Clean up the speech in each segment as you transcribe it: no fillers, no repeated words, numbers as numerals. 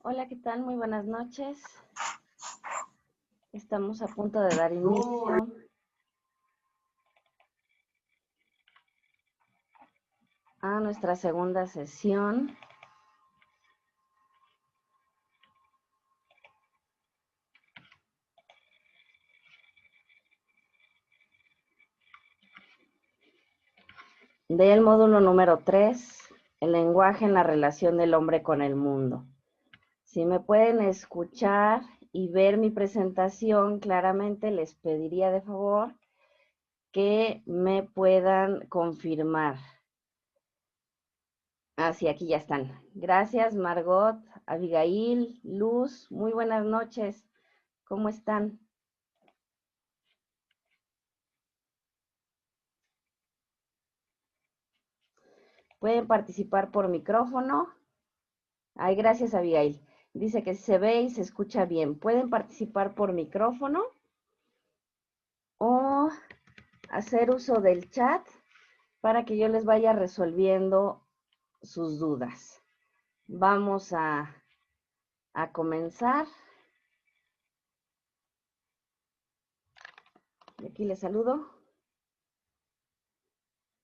Hola, ¿qué tal? Muy buenas noches. Estamos a punto de dar inicio a nuestra segunda sesión. Del módulo número 3, el lenguaje en la relación del hombre con el mundo. Si me pueden escuchar y ver mi presentación claramente, les pediría de favor que me puedan confirmar. Sí, aquí ya están. Gracias, Margot, Abigail, Luz, muy buenas noches. ¿Cómo están? Pueden participar por micrófono. Ay, gracias, Abigail. Dice que se ve y se escucha bien. Pueden participar por micrófono o hacer uso del chat para que yo les vaya resolviendo sus dudas. Vamos a comenzar. Y aquí les saludo.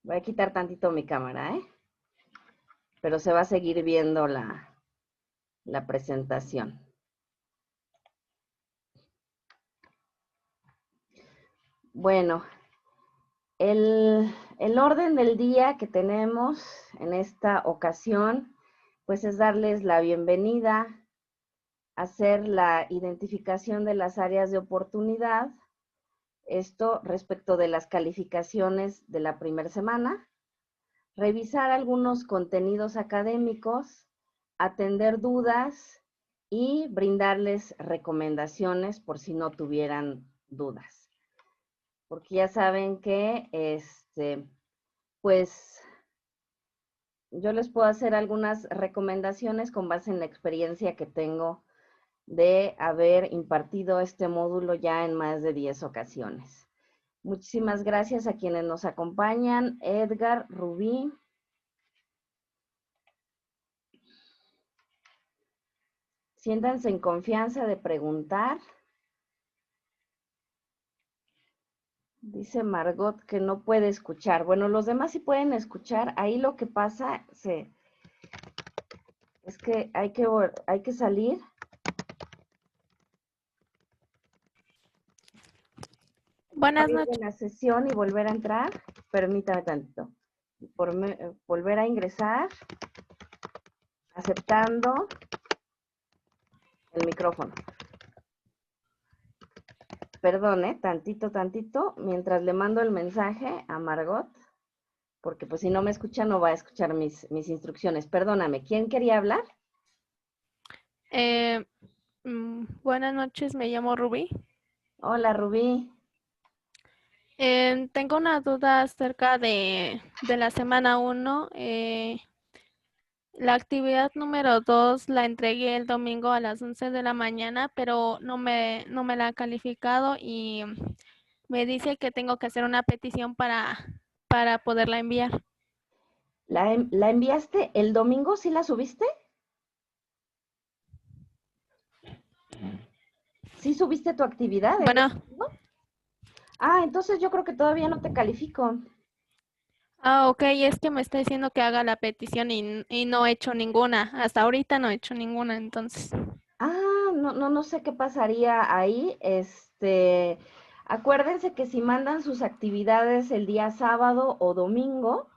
Voy a quitar tantito mi cámara, pero se va a seguir viendo la presentación. Bueno, el orden del día que tenemos en esta ocasión, pues es darles la bienvenida, hacer la identificación de las áreas de oportunidad, esto respecto de las calificaciones de la primera semana, revisar algunos contenidos académicos, atender dudas y brindarles recomendaciones por si no tuvieran dudas. Porque ya saben que, pues, yo les puedo hacer algunas recomendaciones con base en la experiencia que tengo de haber impartido este módulo ya en más de 10 ocasiones. Muchísimas gracias a quienes nos acompañan. Edgar, Rubí. Siéntanse en confianza de preguntar. Dice Margot que no puede escuchar. Bueno, los demás sí pueden escuchar. Ahí lo que pasa es que hay que salir. Buenas Salir de noches. la sesión y volver a entrar. Permítame tantito. Volver a ingresar. Aceptando el micrófono. Perdón, tantito, mientras le mando el mensaje a Margot, porque pues si no me escucha no va a escuchar mis instrucciones. Perdóname, ¿quién quería hablar? Buenas noches, me llamo Rubí. Hola, Rubí. Tengo una duda acerca de la semana 1. La actividad número 2 la entregué el domingo a las 11 de la mañana, pero no me la ha calificado y me dice que tengo que hacer una petición para poderla enviar. ¿La enviaste el domingo? ¿Sí la subiste? ¿Sí subiste tu actividad el Bueno, domingo? Entonces yo creo que todavía no te califico. ok, es que me está diciendo que haga la petición y no he hecho ninguna. Hasta ahorita no he hecho ninguna, entonces. No sé qué pasaría ahí. Acuérdense que si mandan sus actividades el día sábado o domingo,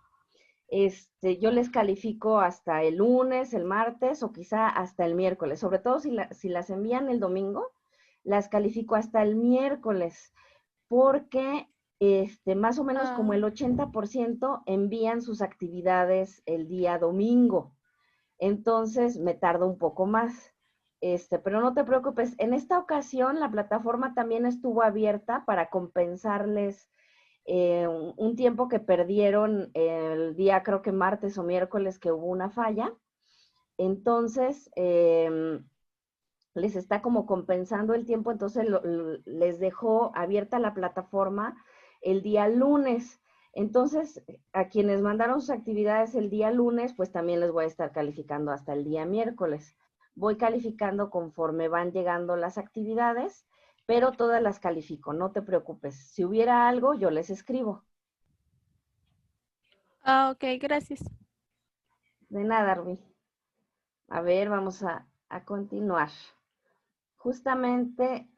yo les califico hasta el lunes, el martes o quizá hasta el miércoles. Sobre todo si las envían el domingo, las califico hasta el miércoles, porque más o menos como el 80% envían sus actividades el día domingo. Entonces me tarda un poco más. Pero no te preocupes, en esta ocasión la plataforma también estuvo abierta para compensarles un tiempo que perdieron el día, creo que martes o miércoles, que hubo una falla. Entonces, les está como compensando el tiempo, entonces les dejó abierta la plataforma el día lunes. Entonces, a quienes mandaron sus actividades el día lunes, pues también les voy a estar calificando hasta el día miércoles. voy calificando conforme van llegando las actividades, pero todas las califico, no te preocupes. Si hubiera algo, yo les escribo. Ah, ok, gracias. De nada, Rubí. A ver, vamos a continuar. Justamente,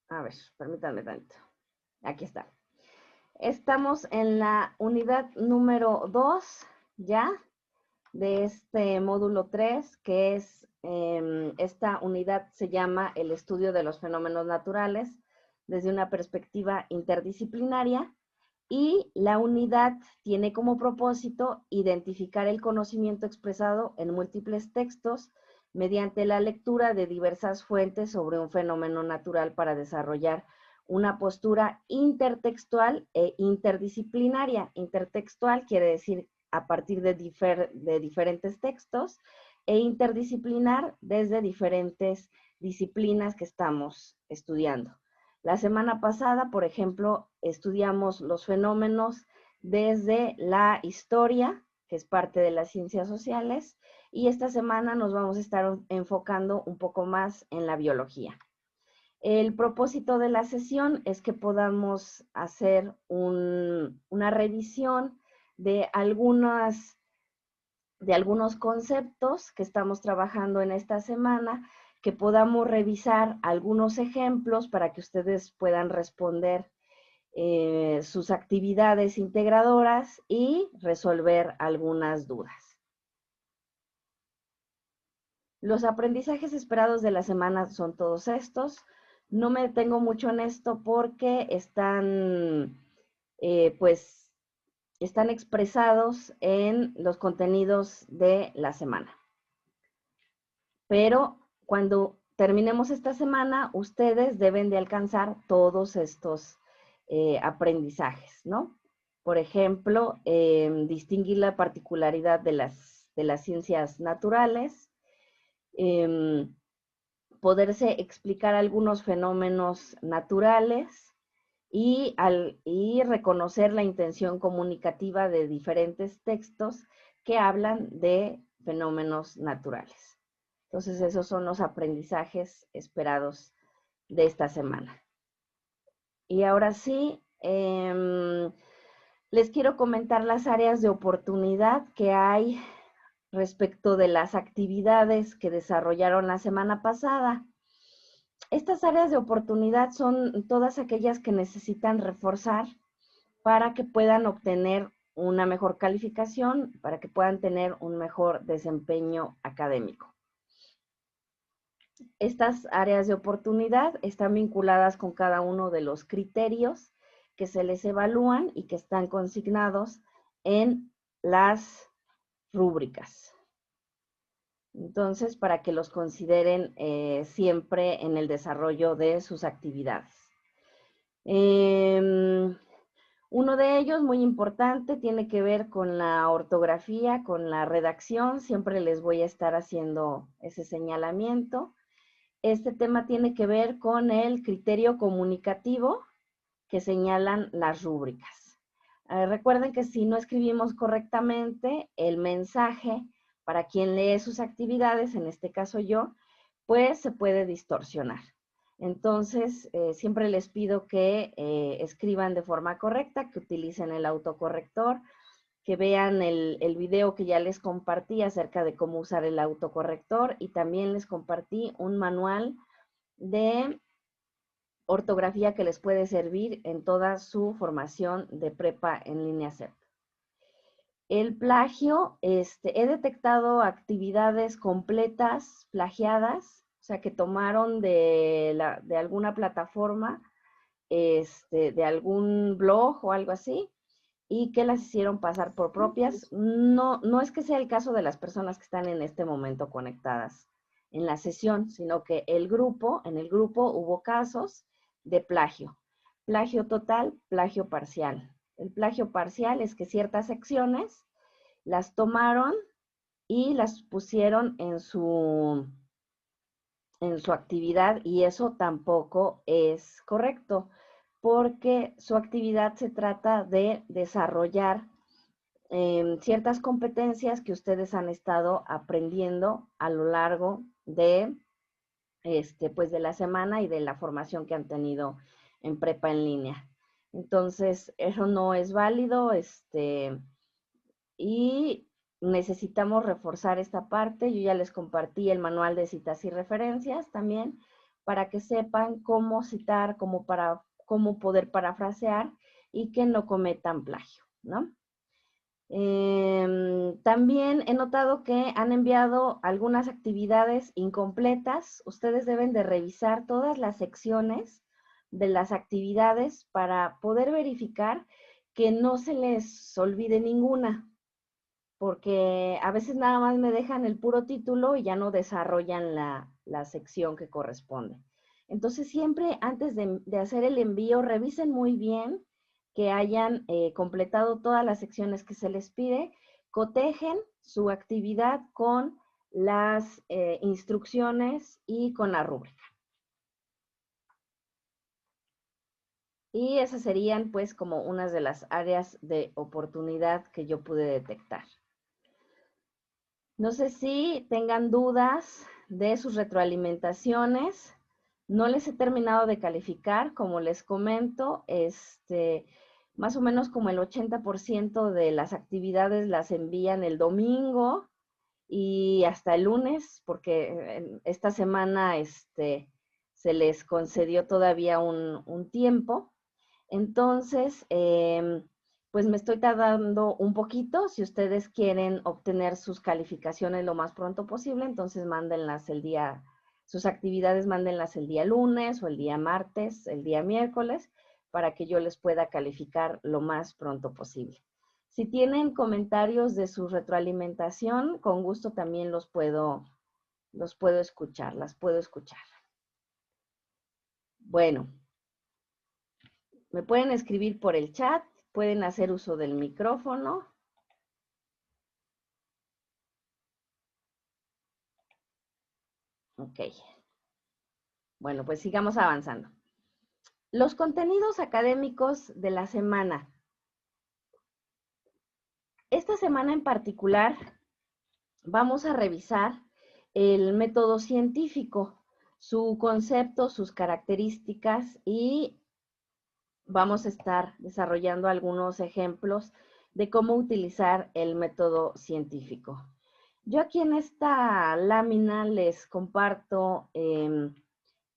a ver, permítanme tanto. Aquí está. Estamos en la unidad número 2 ya de este módulo 3, que es, esta unidad se llama el estudio de los fenómenos naturales desde una perspectiva interdisciplinaria, y la unidad tiene como propósito identificar el conocimiento expresado en múltiples textos mediante la lectura de diversas fuentes sobre un fenómeno natural para desarrollar una postura intertextual e interdisciplinaria. Intertextual quiere decir a partir de diferentes textos, e interdisciplinar desde diferentes disciplinas que estamos estudiando. La semana pasada, por ejemplo, estudiamos los fenómenos desde la historia, que es parte de las ciencias sociales, y esta semana nos vamos a estar enfocando un poco más en la biología. El propósito de la sesión es que podamos hacer una revisión de algunos conceptos que estamos trabajando en esta semana, que podamos revisar algunos ejemplos para que ustedes puedan responder sus actividades integradoras y resolver algunas dudas. Los aprendizajes esperados de la semana son todos estos. No me detengo mucho en esto porque están, pues, están expresados en los contenidos de la semana. Pero cuando terminemos esta semana, ustedes deben de alcanzar todos estos aprendizajes, ¿no? Por ejemplo, distinguir la particularidad de las ciencias naturales, poderse explicar algunos fenómenos naturales y reconocer la intención comunicativa de diferentes textos que hablan de fenómenos naturales. Entonces, esos son los aprendizajes esperados de esta semana. Y ahora sí, les quiero comentar las áreas de oportunidad que hay respecto de las actividades que desarrollaron la semana pasada. Estas áreas de oportunidad son todas aquellas que necesitan reforzar para que puedan obtener una mejor calificación, para que puedan tener un mejor desempeño académico. Estas áreas de oportunidad están vinculadas con cada uno de los criterios que se les evalúan y que están consignados en las rúbricas. Entonces, para que los consideren siempre en el desarrollo de sus actividades. Uno de ellos, muy importante, tiene que ver con la ortografía, con la redacción. Siempre les voy a estar haciendo ese señalamiento. Este tema tiene que ver con el criterio comunicativo que señalan las rúbricas. Recuerden que si no escribimos correctamente el mensaje para quien lee sus actividades, en este caso yo, pues se puede distorsionar. Entonces, siempre les pido que escriban de forma correcta, que utilicen el autocorrector, que vean el video que ya les compartí acerca de cómo usar el autocorrector, y también les compartí un manual de ortografía que les puede servir en toda su formación de prepa en línea CEP. El plagio, he detectado actividades completas plagiadas, o sea, que tomaron de alguna plataforma, de algún blog o algo así, y que las hicieron pasar por propias. No es que sea el caso de las personas que están en este momento conectadas en la sesión, sino que en el grupo hubo casos de plagio. Plagio total, plagio parcial. El plagio parcial es que ciertas secciones las tomaron y las pusieron en su actividad, y eso tampoco es correcto, porque su actividad se trata de desarrollar ciertas competencias que ustedes han estado aprendiendo a lo largo de, pues de la semana y de la formación que han tenido en prepa en línea. Entonces, eso no es válido, y necesitamos reforzar esta parte. Yo ya les compartí el manual de citas y referencias también, para que sepan cómo citar, cómo poder parafrasear y que no cometan plagio, ¿no? También he notado que han enviado algunas actividades incompletas. Ustedes deben de revisar todas las secciones de las actividades para poder verificar que no se les olvide ninguna, porque a veces nada más me dejan el puro título y ya no desarrollan la sección que corresponde. Entonces, siempre antes de hacer el envío, revisen muy bien que hayan completado todas las secciones que se les pide, cotejen su actividad con las instrucciones y con la rúbrica. Y esas serían pues como unas de las áreas de oportunidad que yo pude detectar. No sé si tengan dudas de sus retroalimentaciones. No les he terminado de calificar, como les comento, más o menos como el 80% de las actividades las envían el domingo y hasta el lunes, porque esta semana se les concedió todavía un tiempo. Entonces, pues me estoy tardando un poquito. Si ustedes quieren obtener sus calificaciones lo más pronto posible, entonces mándenlas sus actividades mándenlas el día lunes o el día martes, el día miércoles, para que yo les pueda calificar lo más pronto posible. Si tienen comentarios de su retroalimentación, con gusto también las puedo escuchar. Bueno, me pueden escribir por el chat, pueden hacer uso del micrófono. Ok. Bueno, pues sigamos avanzando. Los contenidos académicos de la semana. Esta semana en particular vamos a revisar el método científico, su concepto, sus características, y vamos a estar desarrollando algunos ejemplos de cómo utilizar el método científico. Yo aquí en esta lámina les comparto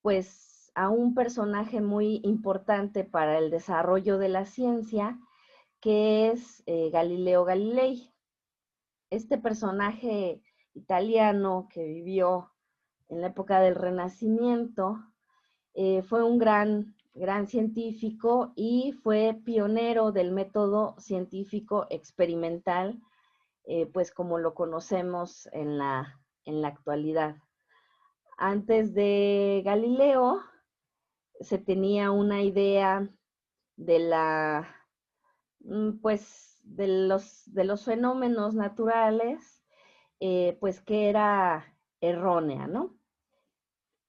pues a un personaje muy importante para el desarrollo de la ciencia, que es Galileo Galilei. Este personaje italiano que vivió en la época del Renacimiento fue un gran científico y fue pionero del método científico experimental, pues como lo conocemos en la actualidad. Antes de Galileo se tenía una idea de pues de los fenómenos naturales, pues que era errónea, ¿no?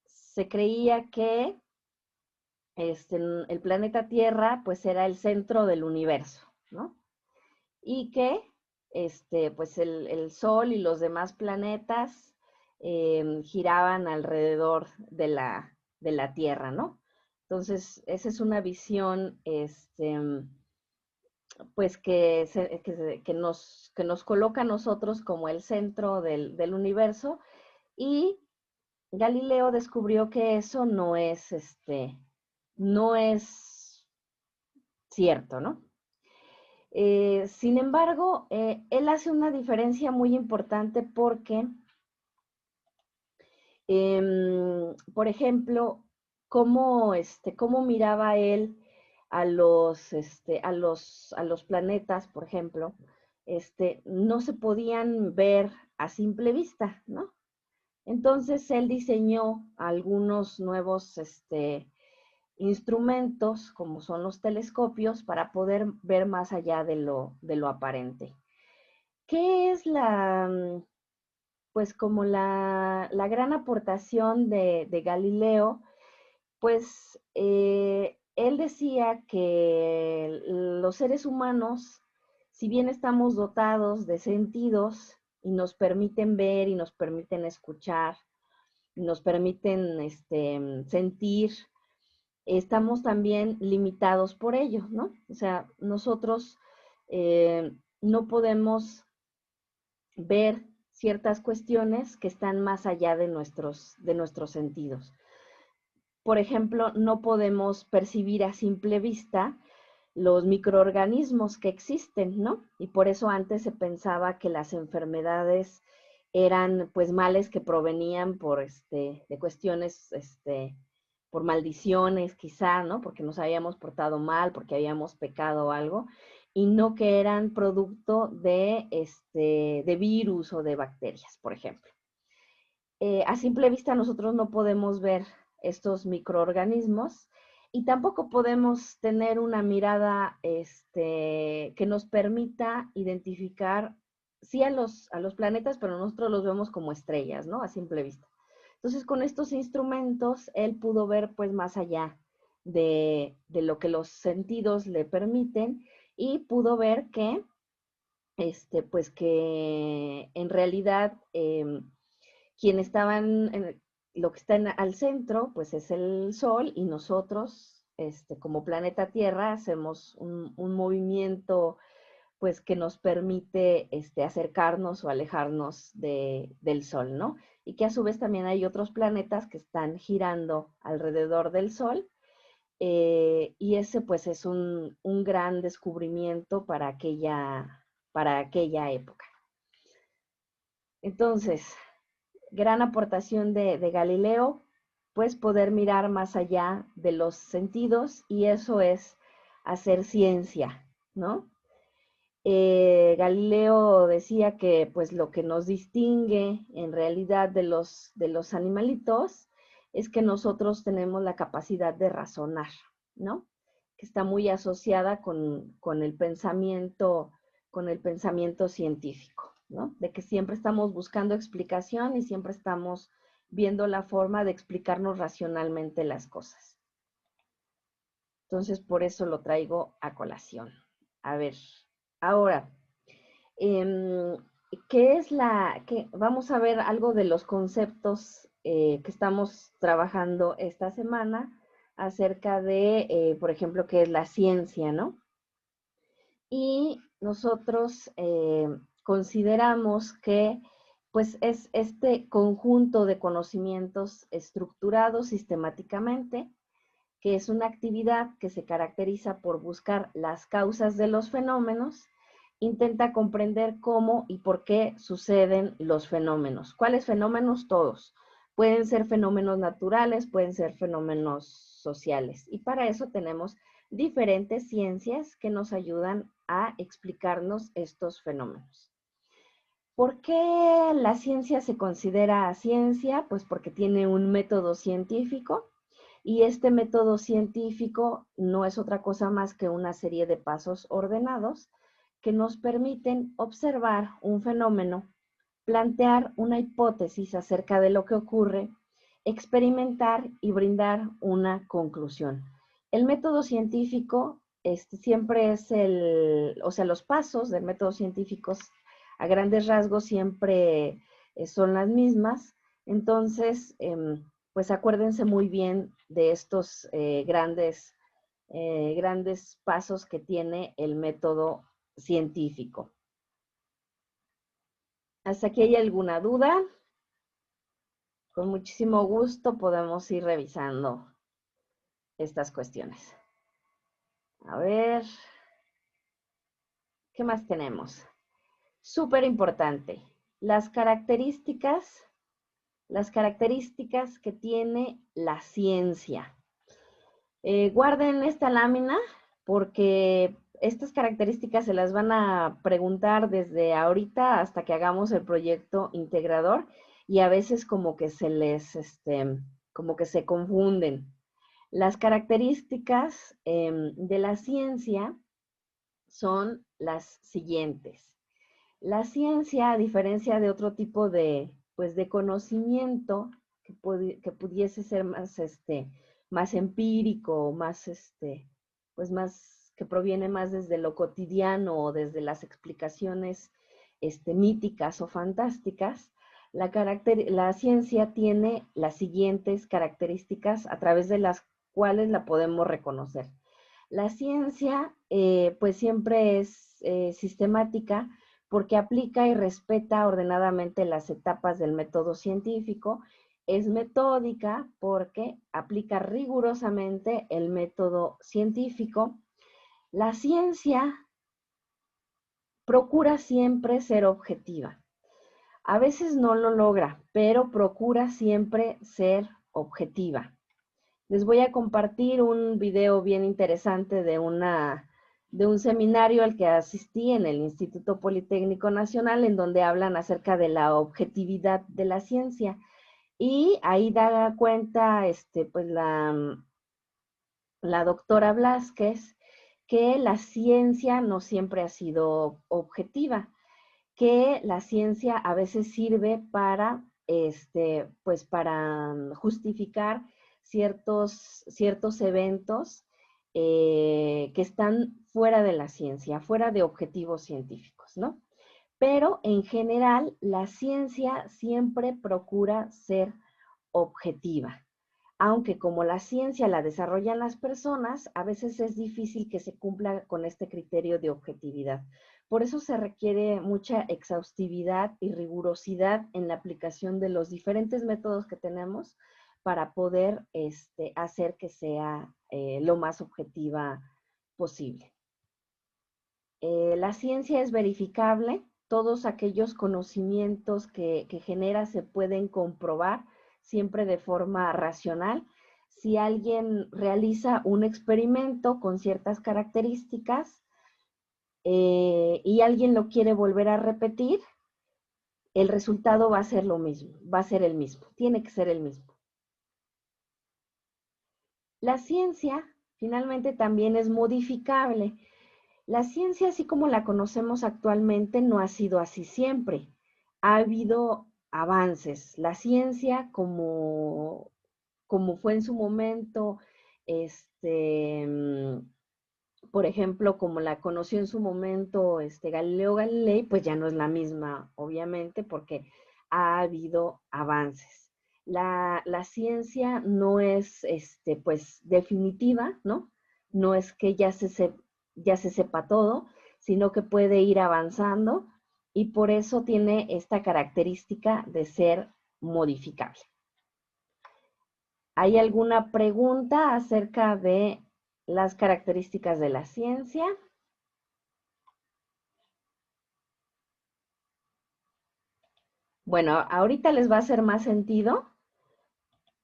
Se creía que el planeta Tierra pues era el centro del universo, ¿no? Y que pues el Sol y los demás planetas giraban alrededor de la Tierra, ¿no? Entonces, esa es una visión pues que nos coloca a nosotros como el centro del universo, y Galileo descubrió que eso no es cierto, ¿no? Sin embargo, él hace una diferencia muy importante porque, por ejemplo, cómo miraba él a los planetas, por ejemplo, no se podían ver a simple vista, ¿no? Entonces él diseñó algunos nuevos instrumentos, como son los telescopios, para poder ver más allá de lo aparente. ¿Qué es pues como la gran aportación de Galileo? Pues él decía que los seres humanos si bien estamos dotados de sentidos y nos permiten ver y nos permiten escuchar, y nos permiten sentir, estamos también limitados por ello, ¿no? O sea, nosotros no podemos ver ciertas cuestiones que están más allá de nuestros sentidos. Por ejemplo, no podemos percibir a simple vista los microorganismos que existen, ¿no? Y por eso antes se pensaba que las enfermedades eran pues males que provenían por de cuestiones por maldiciones quizá, ¿no? Porque nos habíamos portado mal, porque habíamos pecado o algo, y no que eran producto de virus o de bacterias, por ejemplo. A simple vista nosotros no podemos ver estos microorganismos y tampoco podemos tener una mirada que nos permita identificar, sí a los planetas, pero nosotros los vemos como estrellas, ¿no? A simple vista. Entonces, con estos instrumentos, él pudo ver pues más allá de lo que los sentidos le permiten y pudo ver que, pues que en realidad quien estaban, lo que está al centro, pues es el Sol y nosotros, como planeta Tierra, hacemos un movimiento pues que nos permite acercarnos o alejarnos del Sol, ¿no? Y que a su vez también hay otros planetas que están girando alrededor del Sol, y ese pues es un gran descubrimiento para aquella época. Entonces, gran aportación de Galileo, pues poder mirar más allá de los sentidos y eso es hacer ciencia, ¿no? Galileo decía que pues lo que nos distingue en realidad de los animalitos es que nosotros tenemos la capacidad de razonar, ¿no? Que está muy asociada con el pensamiento científico, ¿no? De que siempre estamos buscando explicación y siempre estamos viendo la forma de explicarnos racionalmente las cosas. Entonces, por eso lo traigo a colación. A ver, ahora, ¿qué es vamos a ver algo de los conceptos que estamos trabajando esta semana acerca de, por ejemplo, qué es la ciencia, ¿no? Y nosotros consideramos que pues es este conjunto de conocimientos estructurados sistemáticamente, que es una actividad que se caracteriza por buscar las causas de los fenómenos, intenta comprender cómo y por qué suceden los fenómenos. ¿Cuáles fenómenos? Todos. Pueden ser fenómenos naturales, pueden ser fenómenos sociales. Y para eso tenemos diferentes ciencias que nos ayudan a explicarnos estos fenómenos. ¿Por qué la ciencia se considera ciencia? Pues porque tiene un método científico y este método científico no es otra cosa más que una serie de pasos ordenados que nos permiten observar un fenómeno, plantear una hipótesis acerca de lo que ocurre, experimentar y brindar una conclusión. El método científico siempre es o sea, los pasos del método científico a grandes rasgos siempre son las mismas. Entonces, pues acuérdense muy bien de estos grandes pasos que tiene el método científico. ¿Hasta aquí hay alguna duda? Con muchísimo gusto podemos ir revisando estas cuestiones. A ver, ¿qué más tenemos? Súper importante, las características que tiene la ciencia. Guarden esta lámina porque estas características se las van a preguntar desde ahorita hasta que hagamos el proyecto integrador y a veces como que como que se confunden. Las características de la ciencia son las siguientes. La ciencia, a diferencia de otro tipo pues, de conocimiento que pudiese ser más, más empírico, más, pues más que proviene más desde lo cotidiano o desde las explicaciones míticas o fantásticas, la ciencia tiene las siguientes características a través de las cuales la podemos reconocer. La ciencia, pues siempre es sistemática porque aplica y respeta ordenadamente las etapas del método científico. Es metódica porque aplica rigurosamente el método científico. La ciencia procura siempre ser objetiva. A veces no lo logra, pero procura siempre ser objetiva. Les voy a compartir un video bien interesante de un seminario al que asistí en el Instituto Politécnico Nacional, en donde hablan acerca de la objetividad de la ciencia. Y ahí da cuenta pues la doctora Blázquez que la ciencia no siempre ha sido objetiva, que la ciencia a veces sirve para, pues para justificar ciertos eventos que están fuera de la ciencia, fuera de objetivos científicos, ¿no? Pero en general, la ciencia siempre procura ser objetiva. Aunque como la ciencia la desarrollan las personas, a veces es difícil que se cumpla con este criterio de objetividad. Por eso se requiere mucha exhaustividad y rigurosidad en la aplicación de los diferentes métodos que tenemos para poder hacer que sea lo más objetiva posible. La ciencia es verificable, todos aquellos conocimientos que genera se pueden comprobar siempre de forma racional. Si alguien realiza un experimento con ciertas características y alguien lo quiere volver a repetir, el resultado va a ser lo mismo, va a ser el mismo, tiene que ser el mismo. La ciencia finalmente también es modificable. La ciencia, así como la conocemos actualmente, no ha sido así siempre. Ha habido avances. La ciencia, como fue en su momento, por ejemplo, como la conoció en su momento Galileo Galilei, pues ya no es la misma, obviamente, porque ha habido avances. La ciencia no es, pues, definitiva, ¿no? No es que ya se sepa todo, sino que puede ir avanzando y por eso tiene esta característica de ser modificable. ¿Hay alguna pregunta acerca de las características de la ciencia? Bueno, ahorita les va a hacer más sentido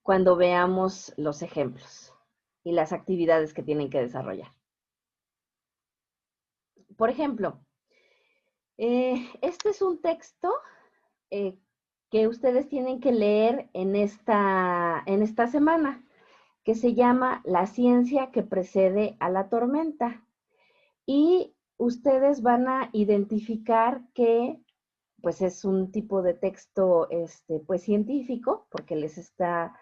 cuando veamos los ejemplos y las actividades que tienen que desarrollar. Por ejemplo, este es un texto que ustedes tienen que leer en esta semana, que se llama La ciencia que precede a la tormenta. Y ustedes van a identificar que pues es un tipo de texto pues científico, porque les está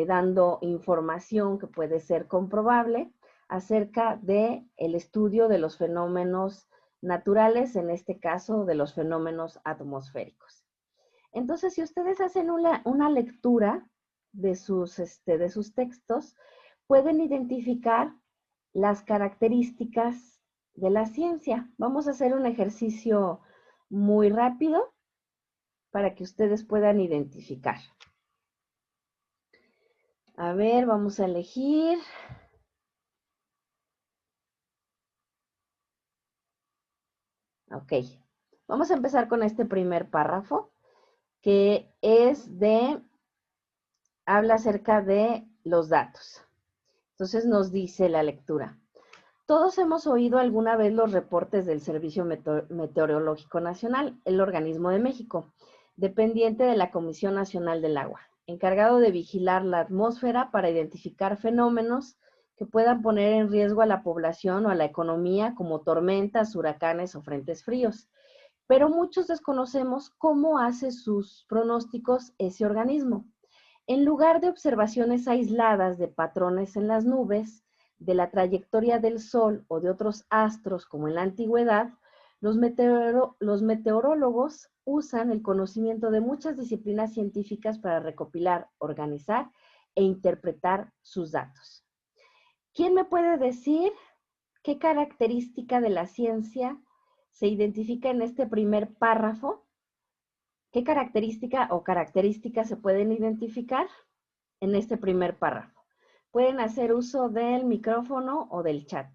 dando información que puede ser comprobable acerca de el estudio de los fenómenos naturales, en este caso de los fenómenos atmosféricos. Entonces, si ustedes hacen una lectura de sus textos, pueden identificar las características de la ciencia. Vamos a hacer un ejercicio muy rápido para que ustedes puedan identificar. A ver, vamos a elegir. Ok, vamos a empezar con este primer párrafo, que habla acerca de los datos. Entonces nos dice la lectura. Todos hemos oído alguna vez los reportes del Servicio Meteorológico Nacional, el organismo de México, dependiente de la Comisión Nacional del Agua, encargado de vigilar la atmósfera para identificar fenómenos que puedan poner en riesgo a la población o a la economía, como tormentas, huracanes o frentes fríos. Pero muchos desconocemos cómo hace sus pronósticos ese organismo. En lugar de observaciones aisladas de patrones en las nubes, de la trayectoria del Sol o de otros astros como en la antigüedad, los meteorólogos usan el conocimiento de muchas disciplinas científicas para recopilar, organizar e interpretar sus datos. ¿Quién me puede decir qué característica de la ciencia se identifica en este primer párrafo? ¿Qué característica o características se pueden identificar en este primer párrafo? Pueden hacer uso del micrófono o del chat.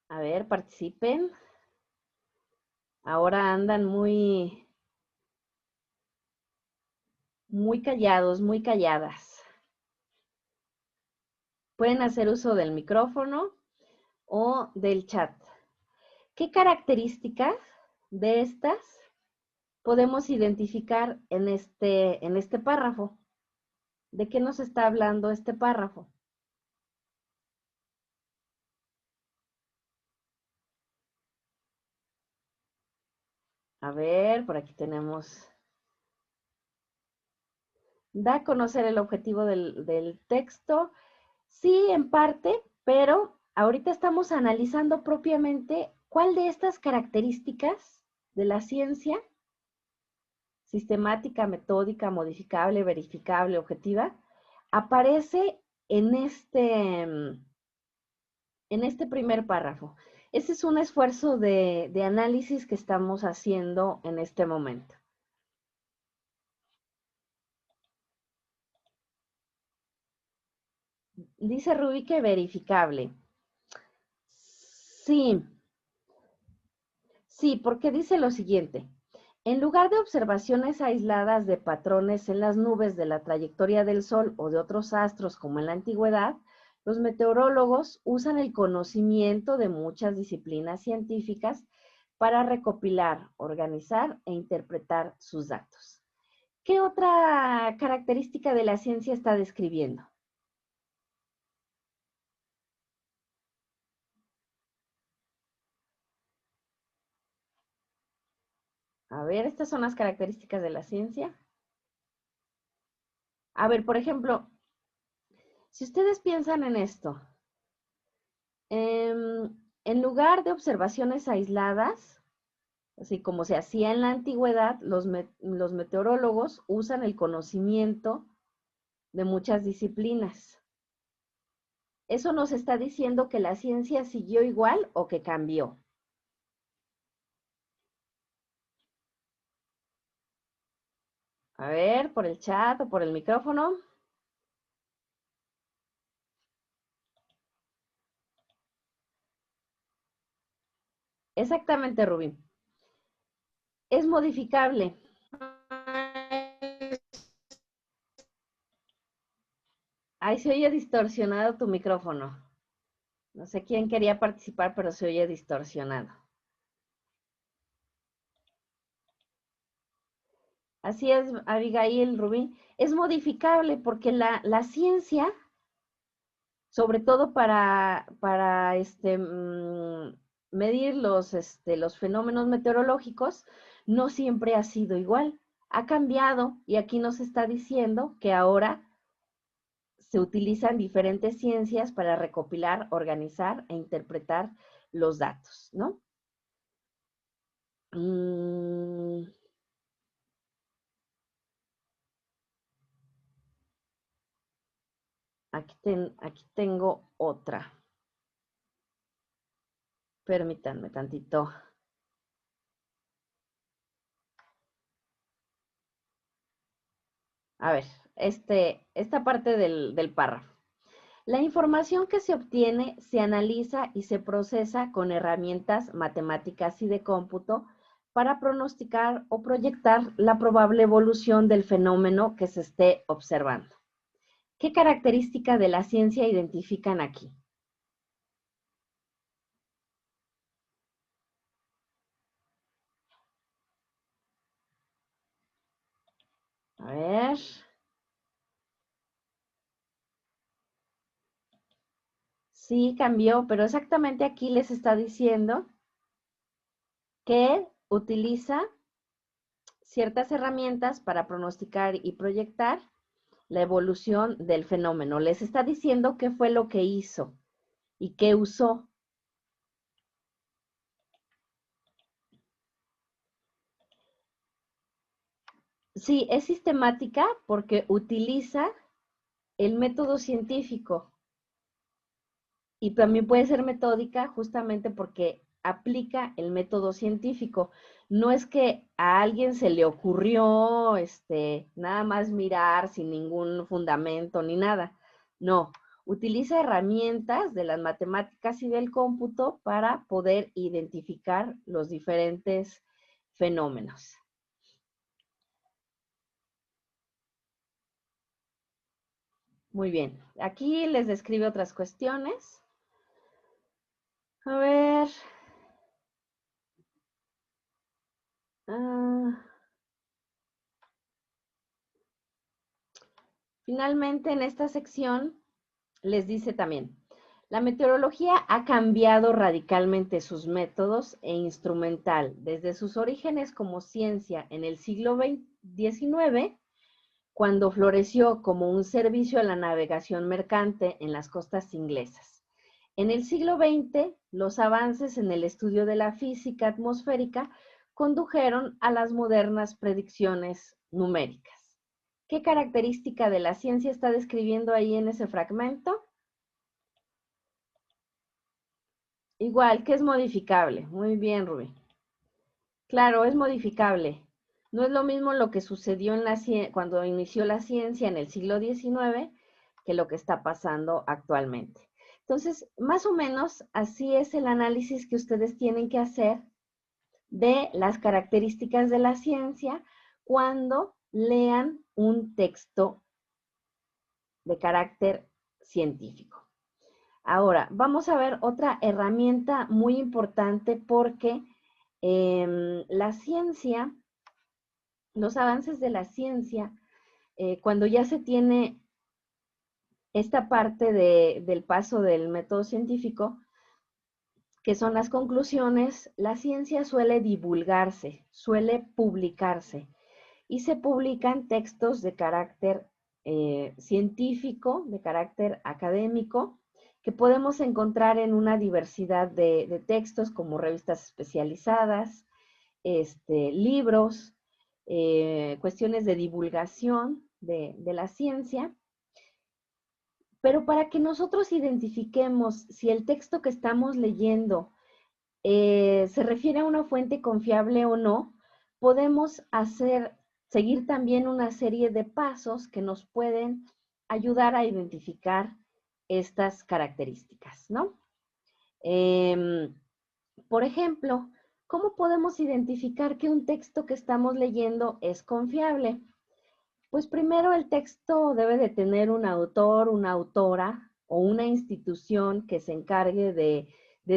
A ver, participen. Ahora andan muy callados, muy calladas. Pueden hacer uso del micrófono o del chat. ¿Qué características de estas podemos identificar en este párrafo? ¿De qué nos está hablando este párrafo? A ver, por aquí tenemos. Da a conocer el objetivo del texto. Sí, en parte, pero ahorita estamos analizando propiamente cuál de estas características de la ciencia, sistemática, metódica, modificable, verificable, objetiva, aparece en este primer párrafo. Ese es un esfuerzo de análisis que estamos haciendo en este momento. Dice Rubí que verificable. Sí, sí, porque dice lo siguiente. En lugar de observaciones aisladas de patrones en las nubes de la trayectoria del Sol o de otros astros como en la antigüedad, los meteorólogos usan el conocimiento de muchas disciplinas científicas para recopilar, organizar e interpretar sus datos. ¿Qué otra característica de la ciencia está describiendo? A ver, estas son las características de la ciencia. A ver, por ejemplo, si ustedes piensan en esto, en lugar de observaciones aisladas, así como se hacía en la antigüedad, los meteorólogos usan el conocimiento de muchas disciplinas. ¿Eso nos está diciendo que la ciencia siguió igual o que cambió? A ver, por el chat o por el micrófono. Exactamente, Rubí. Es modificable. Ay, se oye distorsionado tu micrófono. No sé quién quería participar, pero se oye distorsionado. Así es, Abigail, Rubí. Es modificable porque la ciencia, sobre todo para medir los fenómenos meteorológicos, no siempre ha sido igual. Ha cambiado y aquí nos está diciendo que ahora se utilizan diferentes ciencias para recopilar, organizar e interpretar los datos, ¿no? Aquí tengo otra. Permítanme tantito. A ver, esta parte del párrafo. La información que se obtiene se analiza y se procesa con herramientas matemáticas y de cómputo para pronosticar o proyectar la probable evolución del fenómeno que se esté observando. ¿Qué característica de la ciencia identifican aquí? A ver. Sí, cambió, pero exactamente aquí les está diciendo que utiliza ciertas herramientas para pronosticar y proyectar la evolución del fenómeno. Les está diciendo qué fue lo que hizo y qué usó. Sí, es sistemática porque utiliza el método científico y también puede ser metódica justamente porque aplica el método científico. No es que a alguien se le ocurrió nada más mirar sin ningún fundamento ni nada. No, utiliza herramientas de las matemáticas y del cómputo para poder identificar los diferentes fenómenos. Muy bien, aquí les describe otras cuestiones. A ver. Finalmente, en esta sección les dice también, la meteorología ha cambiado radicalmente sus métodos e instrumental desde sus orígenes como ciencia en el siglo XIX, cuando floreció como un servicio a la navegación mercante en las costas inglesas. En el siglo XX, los avances en el estudio de la física atmosférica condujeron a las modernas predicciones numéricas. ¿Qué característica de la ciencia está describiendo ahí en ese fragmento? Igual, que es modificable. Muy bien, Rubí. Claro, es modificable. No es lo mismo lo que sucedió cuando inició la ciencia en el siglo XIX que lo que está pasando actualmente. Entonces, más o menos así es el análisis que ustedes tienen que hacer de las características de la ciencia cuando lean un texto de carácter científico. Ahora, vamos a ver otra herramienta muy importante porque la ciencia, los avances de la ciencia, cuando ya se tiene esta parte del paso del método científico, que son las conclusiones, la ciencia suele divulgarse, suele publicarse y se publican textos de carácter científico, de carácter académico, que podemos encontrar en una diversidad de textos como revistas especializadas, libros, cuestiones de divulgación de la ciencia. Pero para que nosotros identifiquemos si el texto que estamos leyendo se refiere a una fuente confiable o no, podemos seguir también una serie de pasos que nos pueden ayudar a identificar estas características, ¿no? Por ejemplo, ¿cómo podemos identificar que un texto que estamos leyendo es confiable? Pues primero el texto debe de tener un autor, una autora o una institución que se encargue de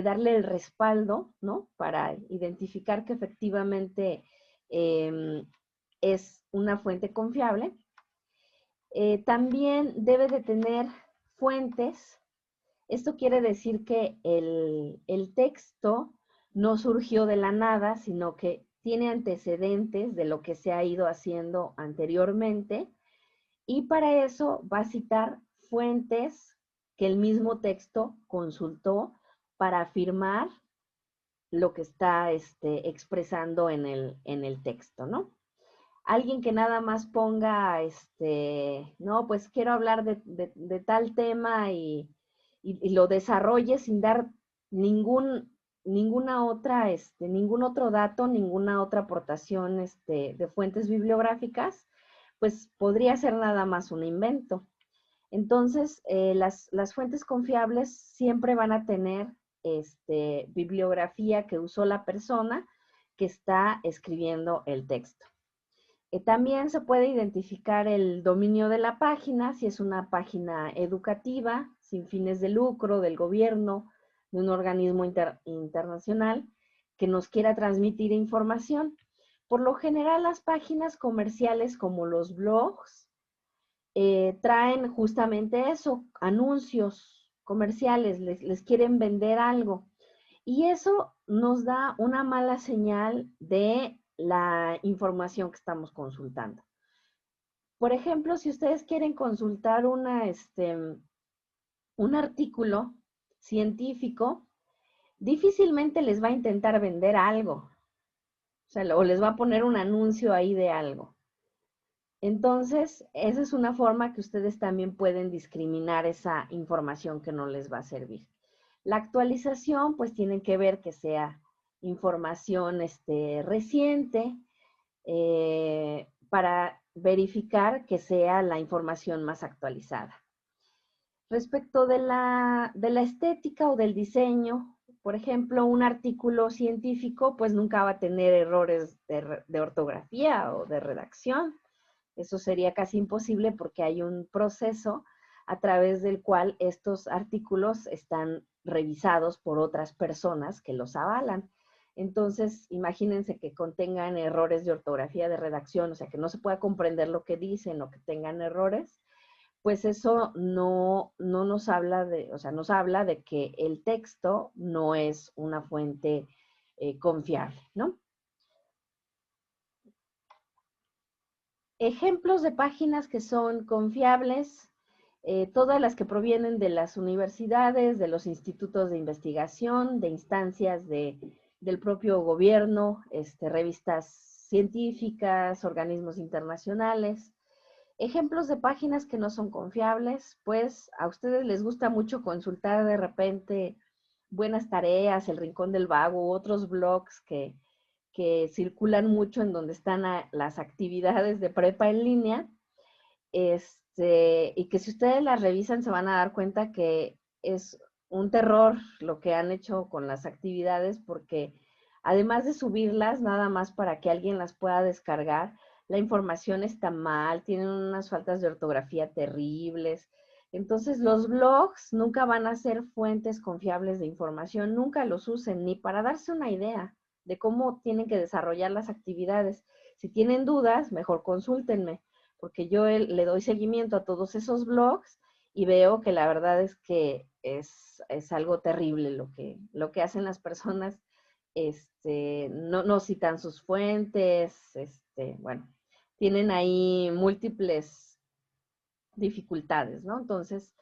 darle el respaldo, ¿no? Para identificar que efectivamente es una fuente confiable. También debe de tener fuentes. Esto quiere decir que el texto no surgió de la nada, sino que tiene antecedentes de lo que se ha ido haciendo anteriormente, y para eso va a citar fuentes que el mismo texto consultó para afirmar lo que está expresando en el texto, ¿no? Alguien que nada más ponga, no, pues quiero hablar de tal tema y lo desarrolle sin dar ninguna otra, ningún otro dato, ninguna otra aportación de fuentes bibliográficas, pues podría ser nada más un invento. Entonces, las fuentes confiables siempre van a tener bibliografía que usó la persona que está escribiendo el texto. También se puede identificar el dominio de la página, si es una página educativa, sin fines de lucro, del gobierno, de un organismo internacional que nos quiera transmitir información. Por lo general, las páginas comerciales como los blogs traen justamente eso, anuncios comerciales, les quieren vender algo. Y eso nos da una mala señal de la información que estamos consultando. Por ejemplo, si ustedes quieren consultar un artículo científico, difícilmente les va a intentar vender algo, o sea, o les va a poner un anuncio ahí de algo. Entonces, esa es una forma que ustedes también pueden discriminar esa información que no les va a servir. La actualización, pues tienen que ver que sea información reciente para verificar que sea la información más actualizada. Respecto de la estética o del diseño, por ejemplo, un artículo científico, pues nunca va a tener errores de ortografía o de redacción. Eso sería casi imposible porque hay un proceso a través del cual estos artículos están revisados por otras personas que los avalan. Entonces, imagínense que contengan errores de ortografía, de redacción, o sea, que no se pueda comprender lo que dicen o que tengan errores, pues eso no nos habla de, o sea, nos habla de que el texto no es una fuente confiable, ¿no? Ejemplos de páginas que son confiables, todas las que provienen de las universidades, de los institutos de investigación, de instancias del propio gobierno, revistas científicas, organismos internacionales. Ejemplos de páginas que no son confiables, pues a ustedes les gusta mucho consultar de repente Buenas Tareas, El Rincón del Vago, otros blogs que circulan mucho en donde están las actividades de prepa en línea, y que si ustedes las revisan se van a dar cuenta que es un terror lo que han hecho con las actividades, porque además de subirlas nada más para que alguien las pueda descargar, la información está mal, tienen unas faltas de ortografía terribles. Entonces los blogs nunca van a ser fuentes confiables de información, nunca los usen ni para darse una idea de cómo tienen que desarrollar las actividades. Si tienen dudas, mejor consúltenme, porque yo le doy seguimiento a todos esos blogs y veo que la verdad es que es algo terrible lo que hacen las personas. No citan sus fuentes, bueno, tienen ahí múltiples dificultades, ¿no? Entonces,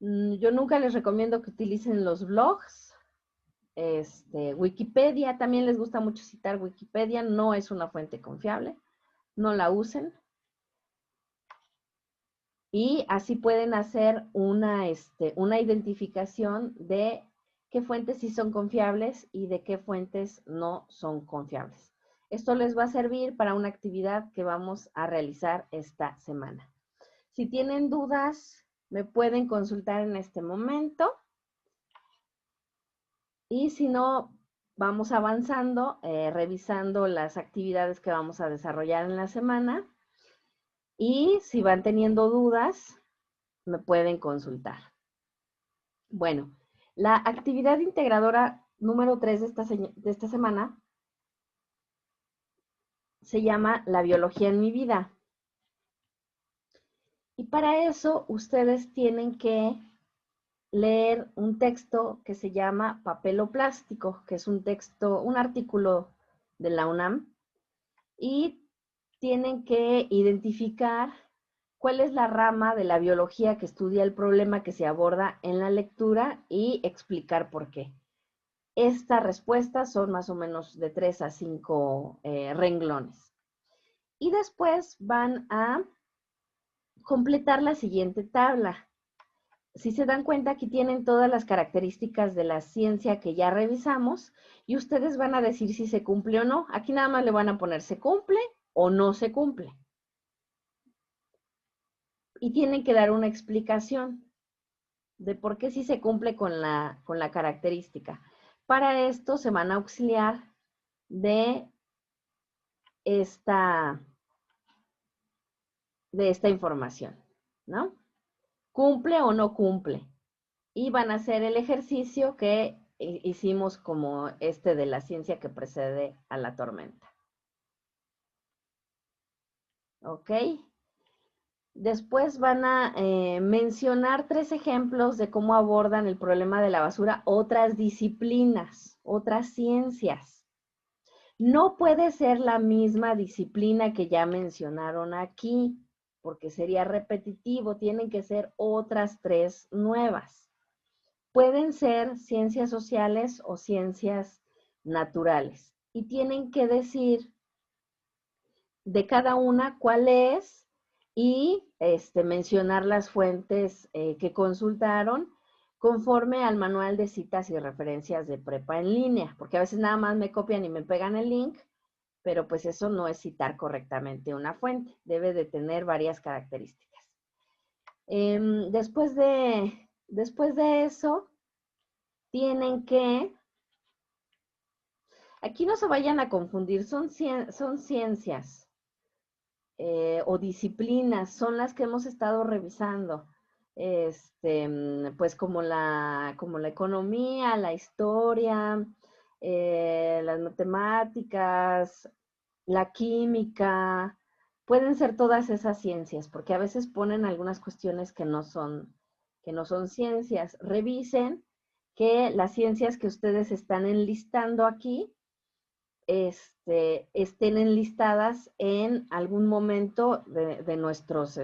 yo nunca les recomiendo que utilicen los blogs. Wikipedia, también les gusta mucho citar Wikipedia, no es una fuente confiable, no la usen. Y así pueden hacer una identificación de qué fuentes sí son confiables y de qué fuentes no son confiables. Esto les va a servir para una actividad que vamos a realizar esta semana. Si tienen dudas, me pueden consultar en este momento. Y si no, vamos avanzando, revisando las actividades que vamos a desarrollar en la semana. Y si van teniendo dudas, me pueden consultar. Bueno, la actividad integradora número 3 de esta semana se llama La biología en mi vida. Y para eso ustedes tienen que leer un texto que se llama Papel Plástico, que es un texto, un artículo de la UNAM, y tienen que identificar cuál es la rama de la biología que estudia el problema que se aborda en la lectura y explicar por qué. Estas respuestas son más o menos de 3 a 5 renglones. Y después van a completar la siguiente tabla. Si se dan cuenta, aquí tienen todas las características de la ciencia que ya revisamos y ustedes van a decir si se cumple o no. Aquí nada más le van a poner se cumple o no se cumple. Y tienen que dar una explicación de por qué sí se cumple con la característica. Para esto se van a auxiliar de esta información, ¿no? ¿Cumple o no cumple? Y van a hacer el ejercicio que hicimos como de la ciencia que precede a la tormenta. ¿Ok? Después van a mencionar 3 ejemplos de cómo abordan el problema de la basura otras disciplinas, otras ciencias. No puede ser la misma disciplina que ya mencionaron aquí, porque sería repetitivo, tienen que ser otras 3 nuevas. Pueden ser ciencias sociales o ciencias naturales. Y tienen que decir de cada una cuál es y mencionar las fuentes que consultaron conforme al manual de citas y referencias de prepa en línea, porque a veces nada más me copian y me pegan el link, pero pues eso no es citar correctamente una fuente, debe de tener varias características. Después de eso, tienen que, aquí no se vayan a confundir, son ciencias o disciplinas, son las que hemos estado revisando. Pues como la economía, la historia, las matemáticas, la química, pueden ser todas esas ciencias, porque a veces ponen algunas cuestiones que no son ciencias. Revisen que las ciencias que ustedes están enlistando aquí estén enlistadas en algún momento de nuestros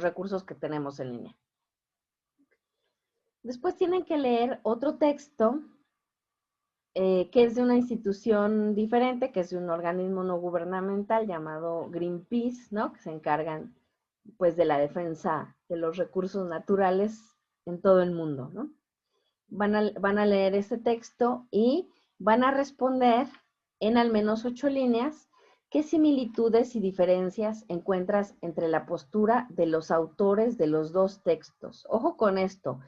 recursos que tenemos en línea. Después tienen que leer otro texto que es de una institución diferente, que es de un organismo no gubernamental llamado Greenpeace, ¿no? Que se encargan, pues, de la defensa de los recursos naturales en todo el mundo, ¿no? Van a leer ese texto y van a responder en al menos 8 líneas qué similitudes y diferencias encuentras entre la postura de los autores de los 2 textos. Ojo con esto,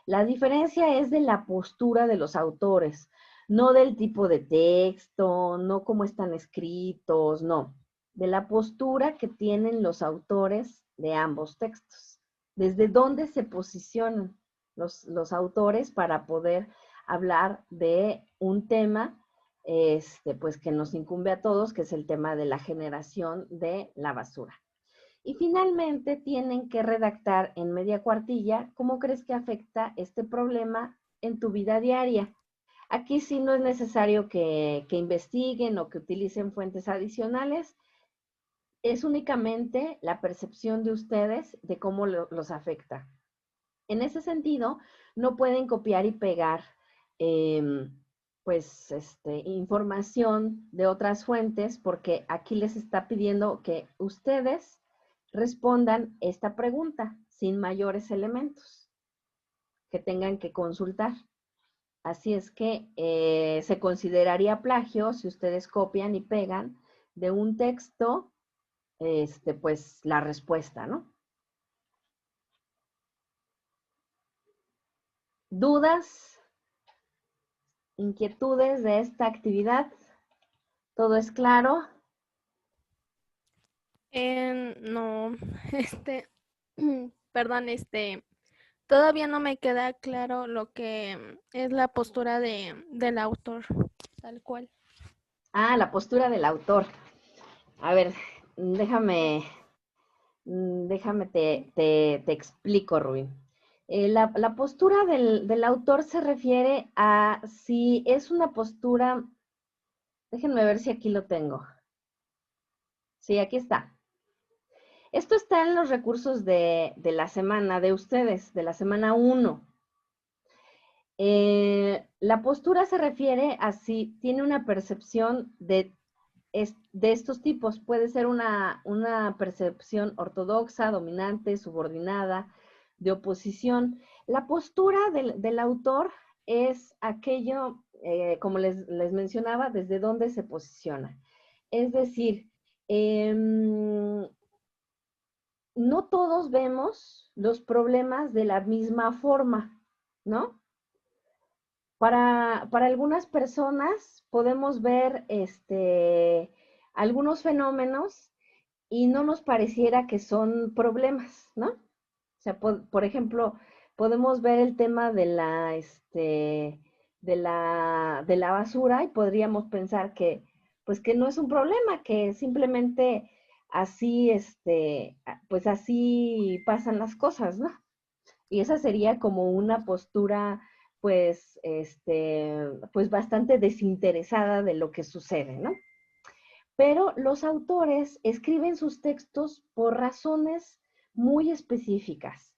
la diferencia es de la postura de los autores, no del tipo de texto, no cómo están escritos, no, de la postura que tienen los autores de ambos textos, desde dónde se posicionan los autores para poder hablar de un tema pues que nos incumbe a todos, que es el tema de la generación de la basura. Y finalmente tienen que redactar en media cuartilla cómo crees que afecta este problema en tu vida diaria. Aquí sí no es necesario que investiguen o que utilicen fuentes adicionales, es únicamente la percepción de ustedes de cómo los afecta. En ese sentido, no pueden copiar y pegar pues información de otras fuentes, porque aquí les está pidiendo que ustedes respondan esta pregunta sin mayores elementos que tengan que consultar. Así es que se consideraría plagio si ustedes copian y pegan de un texto pues la respuesta, ¿no? ¿Dudas, inquietudes de esta actividad? ¿Todo es claro? No, perdón, todavía no me queda claro lo que es la postura del autor, tal cual. Ah, la postura del autor. A ver, déjame te explico, Rubí. La postura del autor se refiere a si es una postura, déjenme ver si aquí lo tengo. Sí, aquí está. Esto está en los recursos de la semana de ustedes, de la semana 1. La postura se refiere a si tiene una percepción de estos tipos. Puede ser una percepción ortodoxa, dominante, subordinada, de oposición. La postura del autor es aquello, como les mencionaba, desde dónde se posiciona. Es decir, no todos vemos los problemas de la misma forma, ¿no? Para algunas personas podemos ver algunos fenómenos y no nos pareciera que son problemas, ¿no? O sea, por ejemplo, podemos ver el tema de la basura y podríamos pensar que, pues que no es un problema, que simplemente así, pues así pasan las cosas, ¿no? Y esa sería como una postura, pues, pues bastante desinteresada de lo que sucede, ¿no? Pero los autores escriben sus textos por razones muy específicas.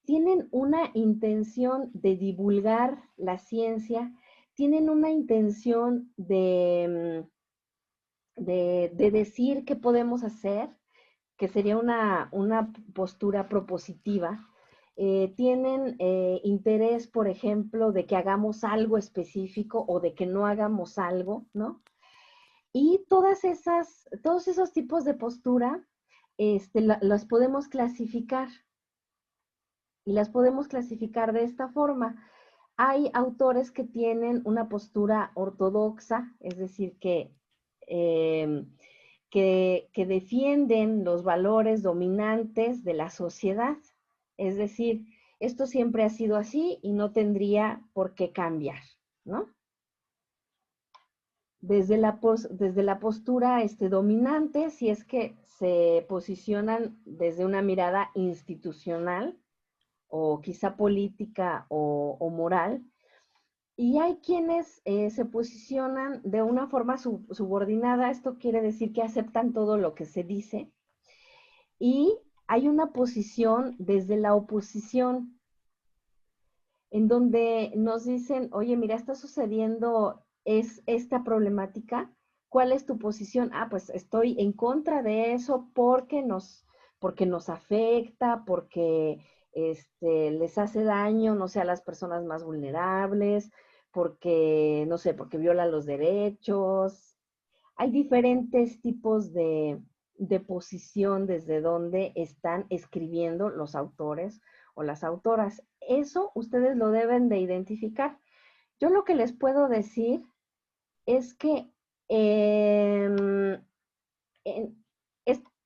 Tienen una intención de divulgar la ciencia, tienen una intención de decir qué podemos hacer, que sería una postura propositiva. Tienen interés, por ejemplo, de que hagamos algo específico o de que no hagamos algo, ¿no? Y todos esos tipos de postura, las podemos clasificar y las podemos clasificar de esta forma. Hay autores que tienen una postura ortodoxa, es decir, eh, que defienden los valores dominantes de la sociedad. Es decir, esto siempre ha sido así y no tendría por qué cambiar, ¿no? Desde la postura dominante, si es que se posicionan desde una mirada institucional o quizá política o moral, y hay quienes se posicionan de una forma subordinada, esto quiere decir que aceptan todo lo que se dice, y hay una posición desde la oposición, en donde nos dicen, oye, mira, está sucediendo esta problemática, ¿cuál es tu posición? Ah, pues estoy en contra de eso porque nos afecta, porque les hace daño, no sé, a las personas más vulnerables, porque, no sé, porque viola los derechos. Hay diferentes tipos de posición desde donde están escribiendo los autores o las autoras. Eso ustedes lo deben de identificar. Yo lo que les puedo decir es que en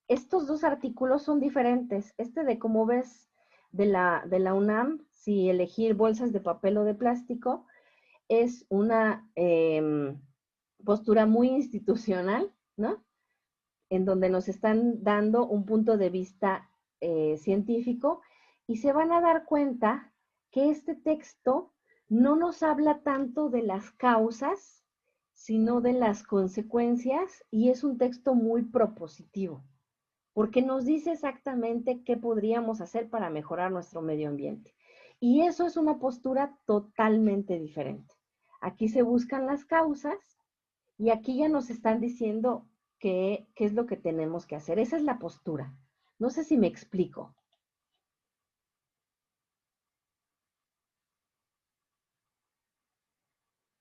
estos dos artículos son diferentes. De cómo ves de la UNAM, si elegir bolsas de papel o de plástico, es una postura muy institucional, ¿no? En donde nos están dando un punto de vista científico y se van a dar cuenta que este texto no nos habla tanto de las causas, sino de las consecuencias, y es un texto muy propositivo, porque nos dice exactamente qué podríamos hacer para mejorar nuestro medio ambiente. Y eso es una postura totalmente diferente. Aquí se buscan las causas y aquí ya nos están diciendo qué es lo que tenemos que hacer. Esa es la postura. No sé si me explico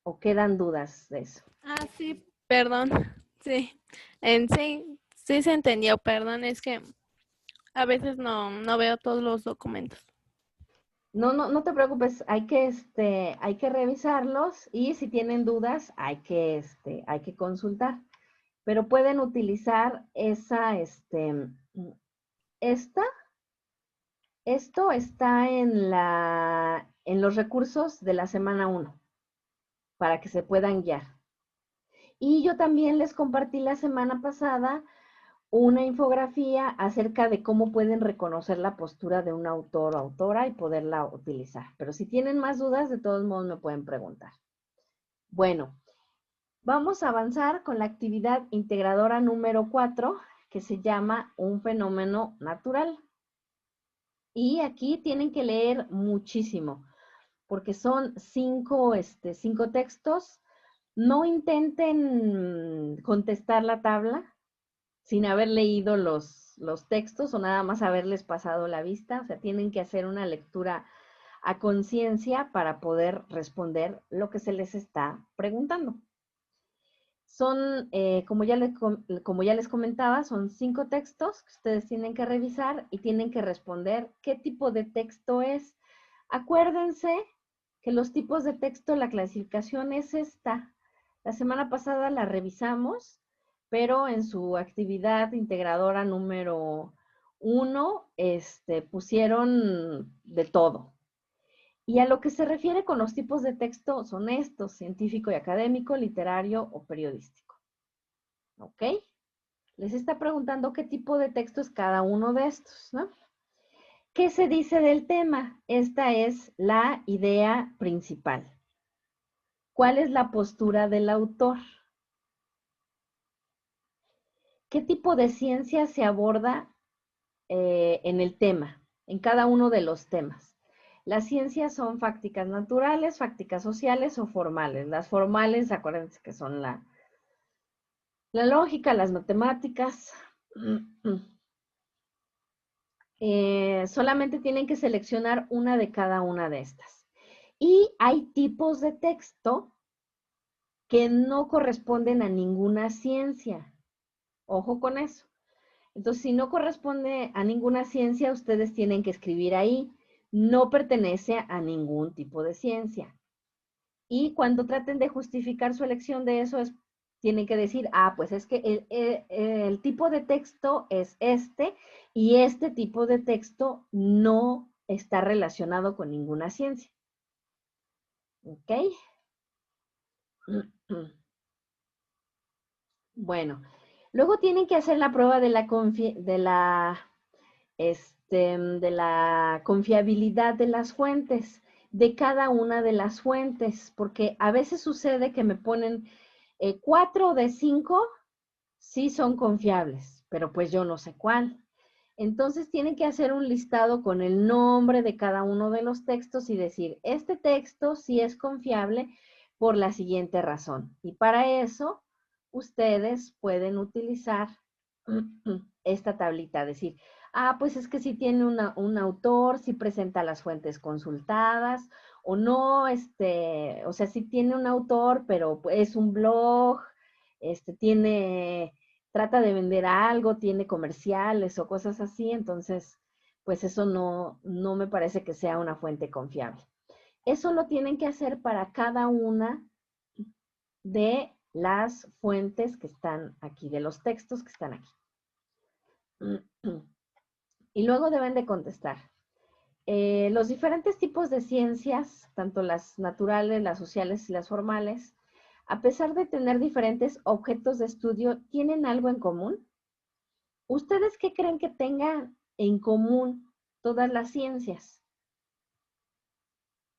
o quedan dudas de eso. Ah, sí, perdón. Sí, sí se entendió, perdón, es que a veces no veo todos los documentos. No te preocupes, hay que revisarlos y si tienen dudas hay que consultar. Pero pueden utilizar esta, esto está en los recursos de la semana 1 para que se puedan guiar. Y yo también les compartí la semana pasada una infografía acerca de cómo pueden reconocer la postura de un autor o autora y poderla utilizar. Pero si tienen más dudas, de todos modos me pueden preguntar. Bueno, vamos a avanzar con la actividad integradora número 4, que se llama un fenómeno natural. Y aquí tienen que leer muchísimo, porque son 5 textos. No intenten contestar la tabla sin haber leído los textos o nada más haberles pasado la vista. O sea, tienen que hacer una lectura a conciencia para poder responder lo que se les está preguntando. Son, como ya les comentaba, son 5 textos que ustedes tienen que revisar y tienen que responder qué tipo de texto es. Acuérdense que los tipos de texto, la clasificación es esta. La semana pasada la revisamos, pero en su actividad integradora número 1, pusieron de todo. Y a lo que se refiere con los tipos de texto son estos: científico y académico, literario o periodístico. ¿Ok? Les está preguntando qué tipo de texto es cada uno de estos, ¿no? ¿Qué se dice del tema? Esta es la idea principal. ¿Cuál es la postura del autor? ¿Qué tipo de ciencia se aborda en el tema, en cada uno de los temas? Las ciencias son fácticas naturales, fácticas sociales o formales. Las formales, acuérdense que son la lógica, las matemáticas. Solamente tienen que seleccionar una de cada una de estas. Y hay tipos de texto que no corresponden a ninguna ciencia. Ojo con eso. Entonces, si no corresponde a ninguna ciencia, ustedes tienen que escribir ahí, no pertenece a ningún tipo de ciencia. Y cuando traten de justificar su elección de eso, tienen que decir, pues es que el tipo de texto es este y este tipo de texto no está relacionado con ninguna ciencia. ¿Ok? Bueno, luego tienen que hacer la prueba de la confiabilidad de las fuentes, de cada una de las fuentes, porque a veces sucede que me ponen 4 de 5 sí son confiables, pero pues yo no sé cuál. Entonces tienen que hacer un listado con el nombre de cada uno de los textos y decir, este texto sí es confiable por la siguiente razón. Y para eso, ustedes pueden utilizar esta tablita, decir, pues es que si tiene un autor, si presenta las fuentes consultadas, o no, o sea, si tiene un autor, pero es un blog, trata de vender algo, tiene comerciales o cosas así, entonces, pues eso no me parece que sea una fuente confiable. Eso lo tienen que hacer para cada una de las fuentes que están aquí, de los textos que están aquí. Y luego deben de contestar. Los diferentes tipos de ciencias, tanto las naturales, las sociales y las formales, a pesar de tener diferentes objetos de estudio, ¿tienen algo en común? ¿Ustedes qué creen que tengan en común todas las ciencias?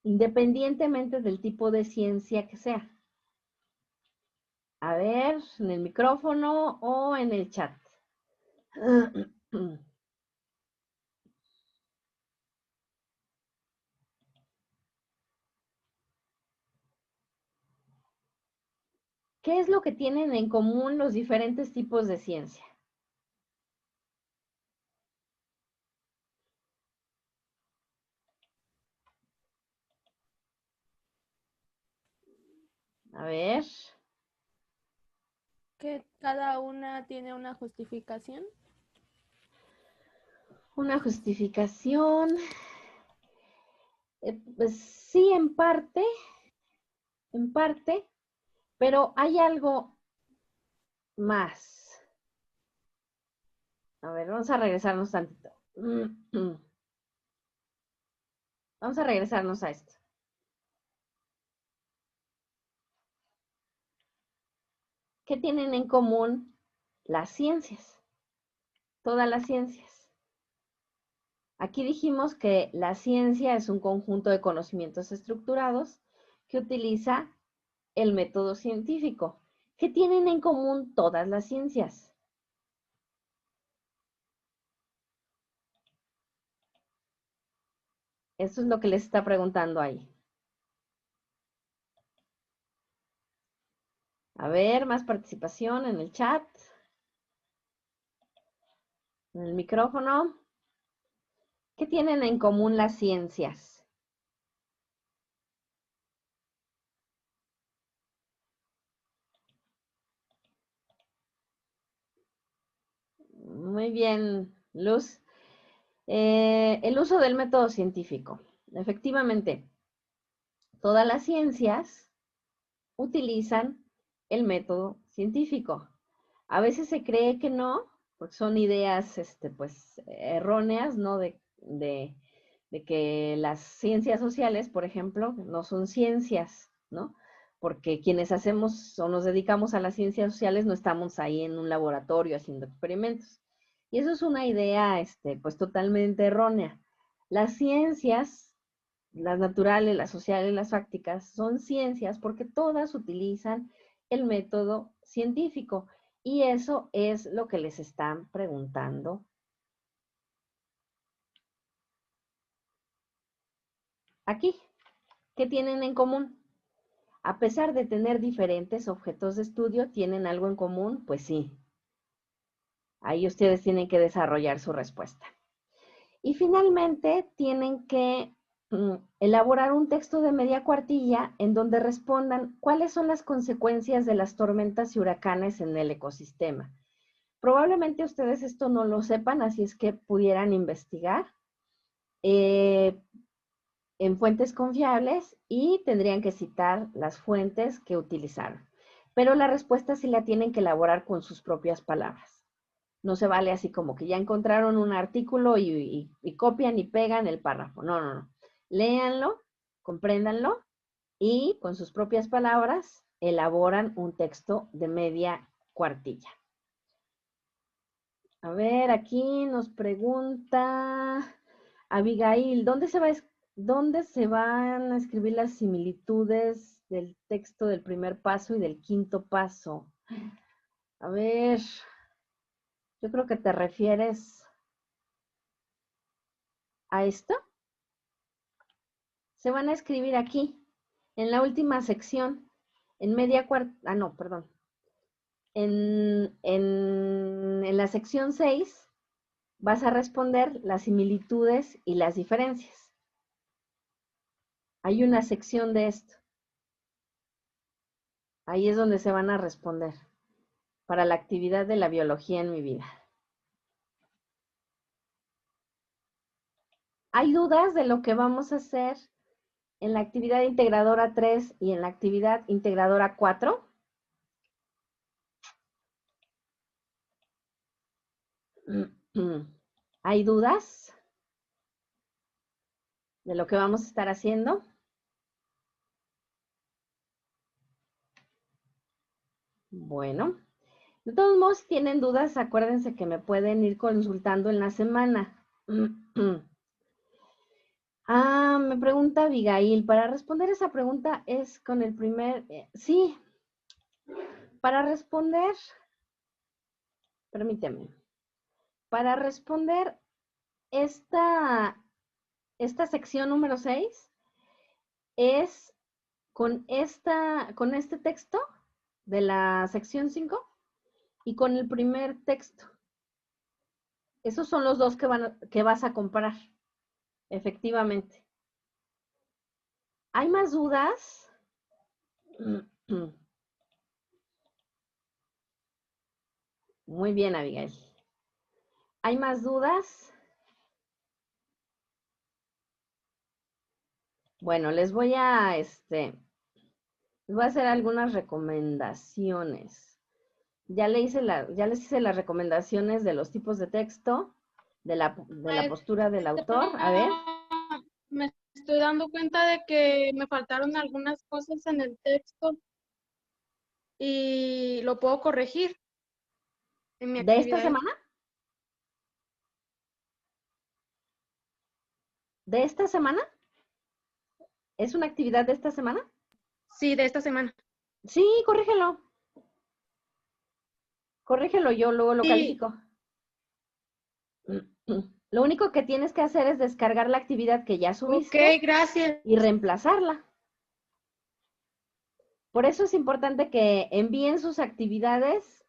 Independientemente del tipo de ciencia que sea. A ver, en el micrófono o en el chat. ¿Qué es lo que tienen en común los diferentes tipos de ciencia? A ver. Que cada una tiene una justificación. Una justificación. Pues sí, en parte, pero hay algo más. A ver, vamos a regresarnos tantito. Vamos a regresarnos a esto. ¿Qué tienen en común las ciencias? Todas las ciencias. Aquí dijimos que la ciencia es un conjunto de conocimientos estructurados que utiliza el método científico. ¿Qué tienen en común todas las ciencias? Eso es lo que les está preguntando ahí. A ver, más participación en el chat, en el micrófono. ¿Qué tienen en común las ciencias? Muy bien, Luz. El uso del método científico. Efectivamente, todas las ciencias utilizan el método científico. A veces se cree que no, porque son ideas pues, erróneas, ¿no? De que las ciencias sociales, por ejemplo, no son ciencias, ¿no? porque quienes hacemos o nos dedicamos a las ciencias sociales no estamos ahí en un laboratorio haciendo experimentos. Y eso es una idea, pues totalmente errónea. Las ciencias, las naturales, las sociales, las fácticas, son ciencias porque todas utilizan el método científico. Y eso es lo que les están preguntando aquí. ¿Qué tienen en común? A pesar de tener diferentes objetos de estudio, ¿tienen algo en común? Pues sí. Ahí ustedes tienen que desarrollar su respuesta. Y finalmente tienen que elaborar un texto de media cuartilla en donde respondan cuáles son las consecuencias de las tormentas y huracanes en el ecosistema. Probablemente ustedes esto no lo sepan, así es que pudieran investigar en fuentes confiables y tendrían que citar las fuentes que utilizaron. Pero la respuesta sí la tienen que elaborar con sus propias palabras. No se vale así como que ya encontraron un artículo y copian y pegan el párrafo. No, no, no. Léanlo, compréndanlo y con sus propias palabras elaboran un texto de media cuartilla. A ver, aquí nos pregunta Abigail, ¿dónde se van a escribir las similitudes del texto del primer paso y del quinto paso? A ver, yo creo que te refieres a esto. Se van a escribir aquí, en la última sección, en media cuarta, no, perdón. En la sección 6 vas a responder las similitudes y las diferencias. Hay una sección de esto. Ahí es donde se van a responder para la actividad de la biología en mi vida. ¿Hay dudas de lo que vamos a hacer en la actividad integradora 3 y en la actividad integradora 4? ¿Hay dudas de lo que vamos a estar haciendo? Bueno, de todos modos, si tienen dudas, acuérdense que me pueden ir consultando en la semana. Me pregunta Abigail, para responder esa pregunta es con el primer, sí, para responder, permíteme, para responder esta sección número 6 es con este texto de la sección 5 y con el primer texto. Esos son los dos que vas a comparar, efectivamente. ¿Hay más dudas? Muy bien, Abigail. ¿Hay más dudas? Bueno, les voy a hacer algunas recomendaciones. Ya les hice las recomendaciones de los tipos de texto, de la postura del autor. A ver. Me estoy dando cuenta de que me faltaron algunas cosas en el texto y lo puedo corregir en mi ¿De actividad. esta semana? ¿De esta semana? ¿Es una actividad de esta semana? Sí, de esta semana. Sí, corrígelo. Corrígelo, yo luego lo califico. Lo único que tienes que hacer es descargar la actividad que ya subiste. Ok, gracias. Y reemplazarla. Por eso es importante que envíen sus actividades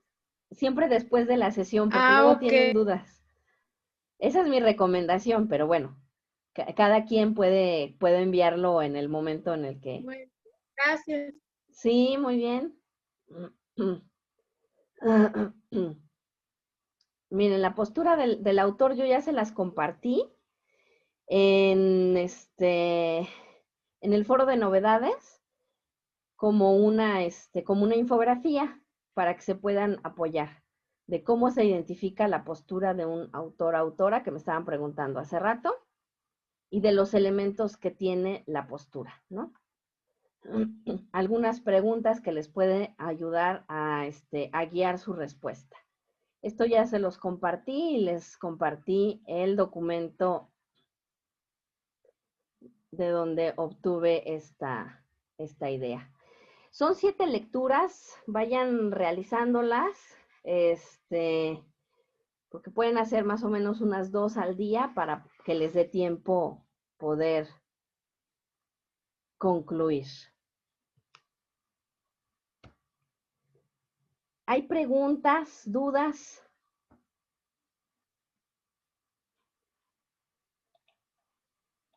siempre después de la sesión, porque luego tienen dudas. Esa es mi recomendación, pero bueno, cada quien puede enviarlo en el momento en el que... Bueno, gracias. Sí, muy bien. Miren, la postura del autor yo ya se las compartí en el foro de novedades como una infografía para que se puedan apoyar de cómo se identifica la postura de un autor-autora que me estaban preguntando hace rato y de los elementos que tiene la postura, ¿no? algunas preguntas que les pueden ayudar a guiar su respuesta. Esto ya se los compartí y les compartí el documento de donde obtuve esta idea. Son 7 lecturas, vayan realizándolas, porque pueden hacer más o menos unas 2 al día para que les dé tiempo poder concluir. ¿Hay preguntas, dudas?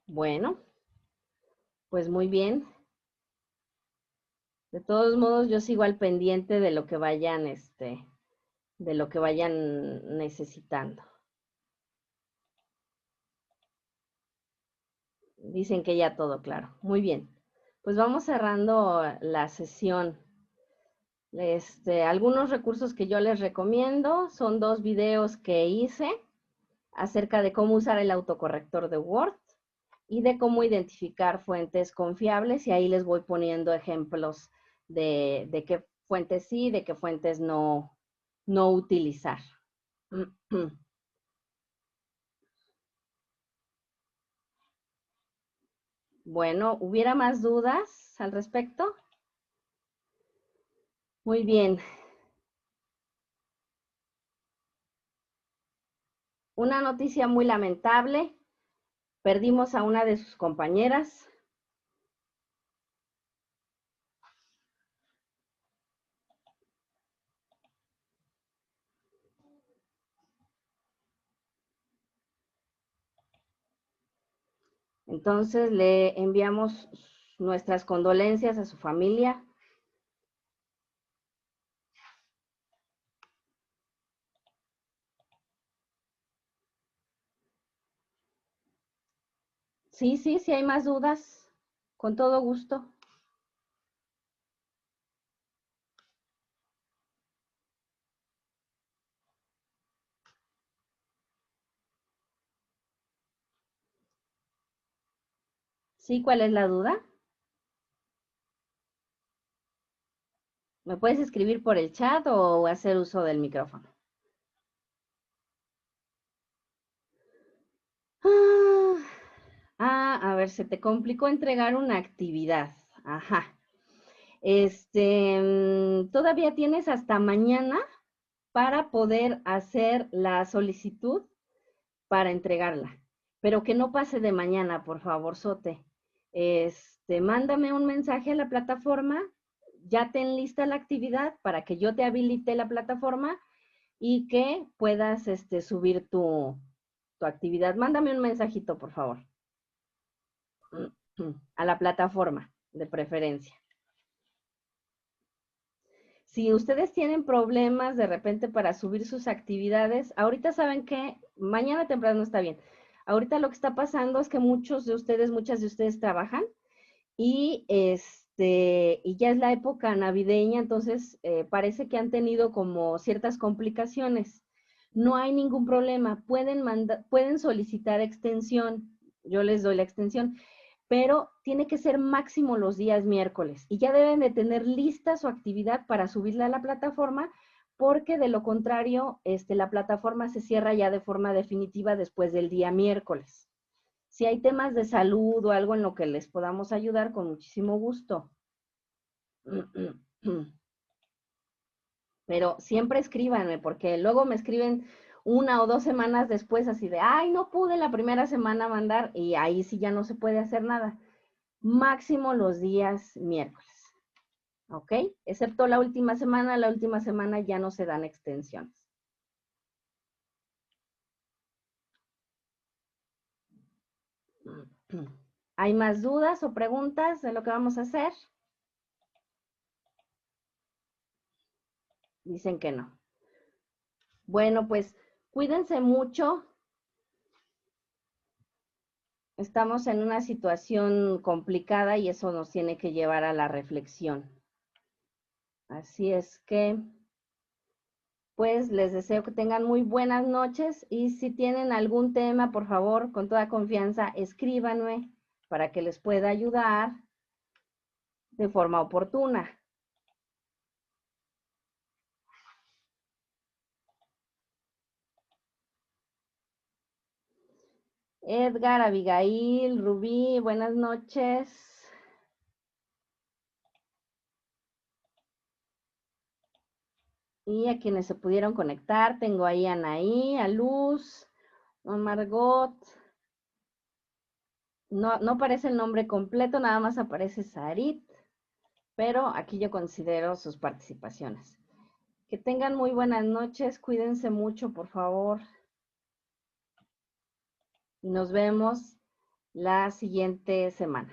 Bueno, pues muy bien. De todos modos, yo sigo al pendiente de lo que vayan, necesitando. Dicen que ya todo claro. Muy bien. Pues vamos cerrando la sesión. Algunos recursos que yo les recomiendo son 2 videos que hice acerca de cómo usar el autocorrector de Word y de cómo identificar fuentes confiables, y ahí les voy poniendo ejemplos de qué fuentes sí, de qué fuentes no utilizar. Bueno, ¿hubiera más dudas al respecto? Muy bien. Una noticia muy lamentable. Perdimos a una de sus compañeras. Entonces le enviamos nuestras condolencias a su familia. Sí, si hay más dudas, con todo gusto. ¿Sí? ¿Cuál es la duda? ¿Me puedes escribir por el chat o hacer uso del micrófono? A ver, se te complicó entregar una actividad. Ajá. Todavía tienes hasta mañana para poder hacer la solicitud para entregarla, pero que no pase de mañana, por favor, Sote. Mándame un mensaje a la plataforma, ya ten lista la actividad para que yo te habilite la plataforma y que puedas subir tu actividad. Mándame un mensajito, por favor, a la plataforma, de preferencia. Si ustedes tienen problemas de repente para subir sus actividades, ahorita saben que mañana temprano está bien. Ahorita lo que está pasando es que muchas de ustedes trabajan y y ya es la época navideña, entonces parece que han tenido como ciertas complicaciones. No hay ningún problema, pueden solicitar extensión, yo les doy la extensión, pero tiene que ser máximo los días miércoles y ya deben de tener lista su actividad para subirla a la plataforma, porque de lo contrario, la plataforma se cierra ya de forma definitiva después del día miércoles. Si hay temas de salud o algo en lo que les podamos ayudar, con muchísimo gusto. Pero siempre escríbanme, porque luego me escriben 1 o 2 semanas después así de, ay, no pude la primera semana mandar, y ahí sí ya no se puede hacer nada. Máximo los días miércoles, ¿ok? Excepto la última semana ya no se dan extensiones. ¿Hay más dudas o preguntas de lo que vamos a hacer? Dicen que no. Bueno, pues cuídense mucho. Estamos en una situación complicada y eso nos tiene que llevar a la reflexión. Así es que, pues les deseo que tengan muy buenas noches, y si tienen algún tema, por favor, con toda confianza, escríbanme para que les pueda ayudar de forma oportuna. Edgar, Abigail, Rubí, buenas noches. Y a quienes se pudieron conectar, tengo ahí a Anaí, a Luz, a Margot. No aparece el nombre completo, nada más aparece Sarit, pero aquí yo considero sus participaciones. Que tengan muy buenas noches, cuídense mucho, por favor. Y nos vemos la siguiente semana.